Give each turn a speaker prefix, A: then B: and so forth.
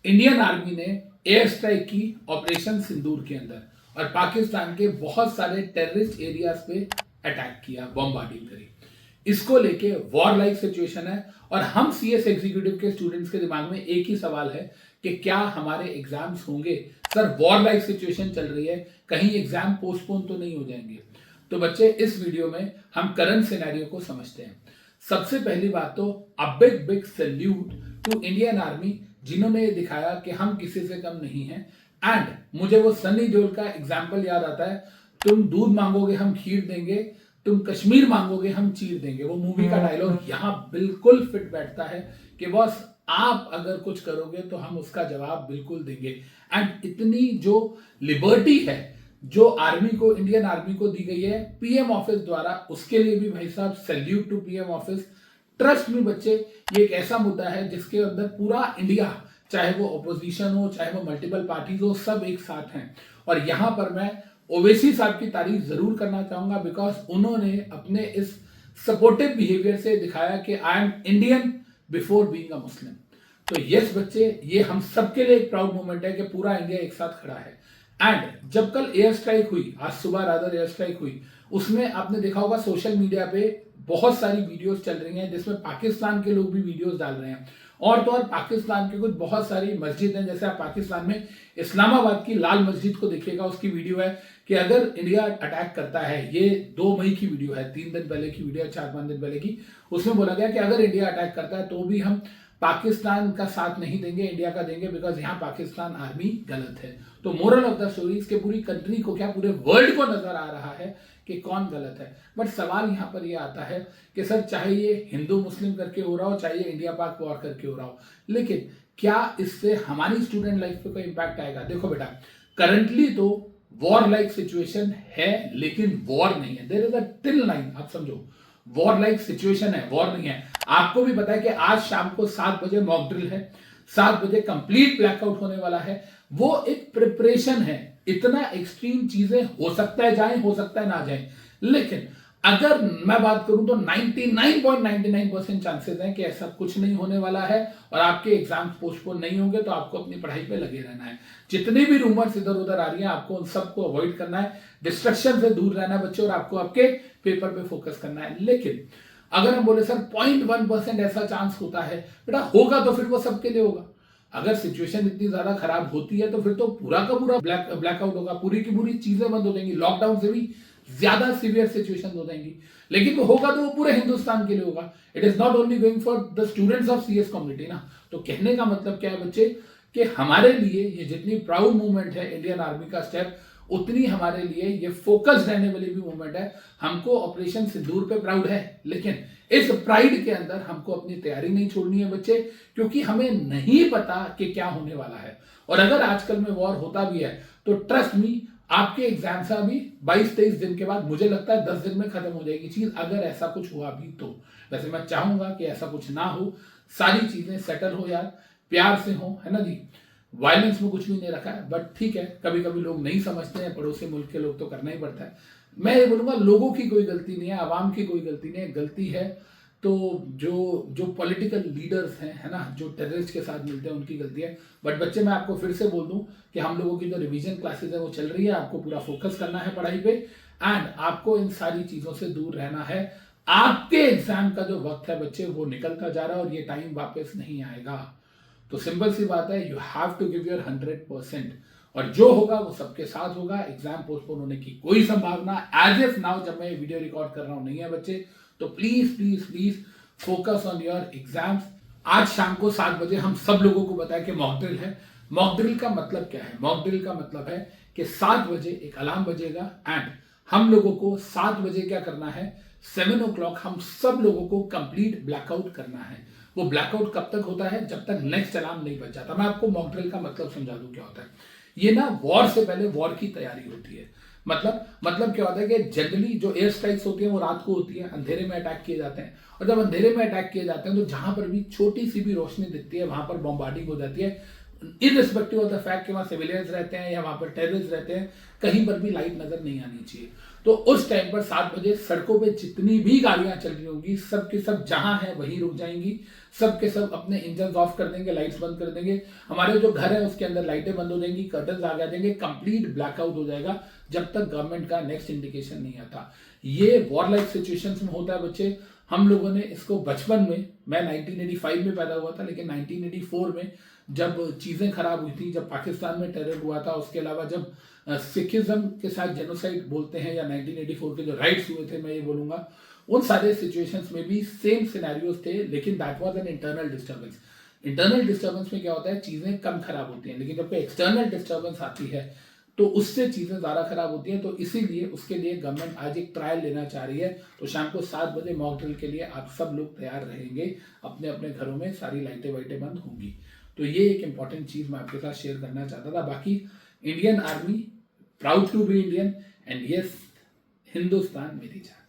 A: Indian army ने air strike की operation सिंदूर के अंदर और पाकिस्तान के बहुत सारे टेररिस्ट एरियाज पे अटैक किया, बॉम्बार्डिंग करी। इसको लेके वॉर लाइक सिचुएशन है और हम सीएस एग्जीक्यूटिव के स्टूडेंट्स के दिमाग में एक ही सवाल है कि क्या हमारे एग्जाम्स होंगे। सर वॉर लाइक सिचुएशन चल रही है, कहीं एग्जाम पोस्टपोन तो नहीं हो जाएंगे। तो बच्चे इस वीडियो में हम करंट सिनेरियो को समझते हैं। सबसे पहली बात तो a big big salute to Indian army, जिन्होंने ये दिखाया कि हम किसी से कम नहीं हैं। एंड मुझे वो सनी देओल का एग्जाम्पल याद आता है, तुम दूध मांगोगे हम खीर देंगे, तुम कश्मीर मांगोगे हम चीर देंगे। वो मूवी का डायलॉग यहाँ बिल्कुल फिट बैठता है कि बॉस आप अगर कुछ करोगे तो हम उसका जवाब बिल्कुल देंगे। एंड इतनी जो लिबर्टी है जो आर्मी को, इंडियन आर्मी को दी गई है पीएम ऑफिस द्वारा, उसके लिए भी भाई साहब salute to PM office. Trust में बच्चे, ये एक ऐसा मुद्दा है जिसके अंदर पूरा इंडिया, चाहे वो ऑपोजिशन हो चाहे वो मल्टीपल पार्टीज हो, सब एक साथ हैं। और यहां पर मैं ओवैसी साहब की तारीफ जरूर करना चाहूंगा, बिकॉज उन्होंने अपने इस सपोर्टिव बिहेवियर से दिखाया कि I am Indian before being a Muslim. तो यस बच्चे, ये हम सबके लिए एक प्राउड मोमेंट है कि पूरा इंडिया एक साथ खड़ा है। एंड जब कल एयर स्ट्राइक हुई, आज सुबह रादर एयर स्ट्राइक हुई, उसमें आपने देखा होगा सोशल मीडिया पे बहुत सारी वीडियोस चल रही हैं जिसमें पाकिस्तान के लोग भी वीडियोस डाल रहे हैं। और तो और पाकिस्तान के कुछ बहुत सारी मस्जिद हैं, जैसे आप पाकिस्तान में इस्लामाबाद की लाल मस्जिद को देखिएगा, उसकी वीडियो है कि अगर इंडिया अटैक करता है, ये 2 मई की वीडियो है, 3 दिन पहले की वीडियो है, 4-5 दिन पहले की। उसमें बोला गया कि अगर इंडिया अटैक करता है तो भी हम पाकिस्तान का साथ नहीं देंगे, इंडिया का देंगे, बिकॉज यहाँ पाकिस्तान आर्मी गलत है। तो मोरल ऑफ द स्टोरी, इसके पूरी कंट्री को, क्या पूरे वर्ल्ड को नजर आ रहा है कि कौन गलत है। बट सवाल यहाँ पर यह आता है कि सर चाहे ये हिंदू मुस्लिम करके हो रहा हो, चाहे ये इंडिया पाक वॉर करके हो रहा हो, लेकिन क्या इससे हमारी स्टूडेंट लाइफ पे कोई इंपैक्ट आएगा? देखो बेटा, करंटली तो वॉर लाइक सिचुएशन है, लेकिन वॉर नहीं है। There is a thin line, आप समझो, वॉर लाइक सिचुएशन है, वॉर नहीं है। आपको भी पता है कि आज शाम को 7 बजे मॉक ड्रिल है, 7 बजे कंप्लीट ब्लैकआउट होने वाला है। वो एक प्रिपरेशन है। इतना एक्सट्रीम चीजें हो सकता है जाए, हो सकता है ना जाए, लेकिन अगर मैं बात करूं तो 99.99% चांसेस हैं कि ऐसा कुछ नहीं होने वाला है और आपके एग्जाम पोस्टपोन नहीं होंगे। तो आपको अपनी पढ़ाई पे लगे रहना है। जितनी भी रूमर्स इधर उधर आ रही हैं, आपको उन सबको अवॉइड करना है, डिस्ट्रक्शन से दूर रहना है बच्चों, और आपको आपके पेपर पे फोकस करना है। लेकिन अगर हम बोले सर 0.1% ऐसा चांस होता है, बेटा होगा तो फिर वो सबके लिए होगा। अगर सिचुएशन इतनी ज्यादा खराब होती है तो फिर तो पूरा का पूरा ब्लैकआउट होगा, पूरी की पूरी चीजें बंद हो जाएंगी, लॉकडाउन से भी ज्यादा सीवियर सिचुएशन हो जाएंगी। लेकिन वो होगा तो वो पूरे हिंदुस्तान के लिए होगा। It is not only going for the students of CS community ना। तो कहने का मतलब क्या है बच्चे, कि हमारे लिए ये जितनी प्राउड मूवमेंट है इंडियन आर्मी का स्टेप, उतनी हमारे लिए ये फोकस रहने वाली भी मूवमेंट है। हमको ऑपरेशन सिंदूर पे प्राउड है, लेकिन इस प्राइड के अंदर हमको अपनी तैयारी नहीं छोड़नी है बच्चे, क्योंकि हमें नहीं पता कि क्या होने वाला है। और अगर आजकल में वॉर होता भी है तो ट्रस्ट मी, आपके एग्जाम्स अभी 22-23 दिन के बाद, मुझे लगता है 10 दिन में खत्म हो जाएगी चीज, अगर ऐसा कुछ हुआ भी तो। वैसे मैं चाहूंगा कि ऐसा कुछ ना हो, सारी चीजें सेटल हो यार, प्यार से हो, है ना जी। वायलेंस में कुछ भी नहीं रखा है, बट ठीक है, कभी कभी लोग नहीं समझते हैं, पड़ोसी मुल्क के लोग तो करना ही पड़ता है। मैं ये बोलूंगा लोगों की कोई गलती नहीं है, आवाम की कोई गलती नहीं है। गलती है तो जो पॉलिटिकल लीडर्स हैं, है ना, जो टेररिस्ट के साथ मिलते हैं, उनकी गलती है। बट बच्चे, मैं आपको फिर से बोल दूं कि हम लोगों की जो रिवीजन क्लासेस है वो चल रही है, आपको पूरा फोकस करना है पढ़ाई पे, एंड आपको इन सारी चीजों से दूर रहना है। आपके एग्जाम का जो वक्त है बच्चे, वो निकलता जा रहा है और ये टाइम वापस नहीं आएगा। तो सिंपल सी बात है, you have to give your 100%, और जो होगा वो सबके साथ होगा। एग्जाम पोस्टपोन होने की कोई संभावना एज इफ नाउ, जब मैं वीडियो रिकॉर्ड कर रहा हूं, नहीं है बच्चे। तो please please please focus on your exams. आज शाम को 7 बजे हम सब लोगों को बताया कि मॉक ड्रिल है। मॉक ड्रिल का मतलब क्या है? मॉक ड्रिल का मतलब है कि 7 बजे एक अलार्म बजेगा एंड हम लोगों को 7 बजे क्या करना है, 7 o'clock हम सब लोगों को कंप्लीट ब्लैकआउट करना है। वो ब्लैकआउट कब तक होता है? जब तक नेक्स्ट अलार्म नहीं बज जाता। मैं आपको मॉक ड्रिल का मतलब समझा दूं क्या होता है। ये ना वॉर से पहले वॉर की तैयारी होती है। मतलब क्या होता है कि जनरली जो एयर स्ट्राइक्स होती है वो रात को होती है, अंधेरे में अटैक किए जाते हैं। और जब अंधेरे में अटैक किए जाते हैं तो जहां पर भी छोटी सी भी रोशनी दिखती है वहां पर बॉम्बार्डिंग हो जाती है। इररिस्पेक्टिव ऑफ द फैक्ट कि वहाँ सिविलियंस रहते हैं या वहाँ पर टेररिस्ट रहते हैं, कहीं पर भी लाइट नजर नहीं आनी चाहिए। तो उस टाइम पर 7 बजे सड़कों पे जितनी भी गाड़ियां चल रही होंगी, सब के सब जहां है वहीं रुक जाएंगी, सब के सब अपने इंजन ऑफ कर देंगे, लाइट्स बंद कर देंगे, हमारे जो घर है उसके अंदर लाइटें बंद हो जाएंगी, कर्टन्स आ देंगे, कंप्लीट ब्लैकआउट हो जाएगा जब तक गवर्नमेंट का नेक्स्ट इंडिकेशन नहीं आता। ये वॉर लाइक सिचुएशंस में होता है बच्चे। हम लोगों ने इसको बचपन में, मैं 1985 में पैदा हुआ था, लेकिन 1984 में जब चीज़ें खराब हुई थी, जब पाकिस्तान में टेरर हुआ था, उसके अलावा जब सिखिज्म के साथ जेनोसाइड बोलते हैं, या 1984 के जो राइट्स हुए थे, मैं ये बोलूँगा, उन सारे सिचुएशंस में भी सेम सिनेरियोज थे, लेकिन that was an internal disturbance. Internal disturbance में क्या होता है, चीज़ें कम खराब होती हैं, लेकिन जब एक्सटर्नल डिस्टर्बेंस आती है तो उससे चीज़ें ज़्यादा खराब होती हैं। तो इसीलिए उसके लिए गवर्नमेंट आज एक ट्रायल लेना चाह रही है। तो शाम को 7 बजे मॉक ड्रिल के लिए आप सब लोग तैयार रहेंगे, अपने अपने घरों में सारी लाइटें वाइटें बंद होंगी। तो ये एक इंपॉर्टेंट चीज़ मैं आपके साथ शेयर करना चाहता था। बाकी Indian army, proud to be Indian, and yes, Hindustan मेरी जान।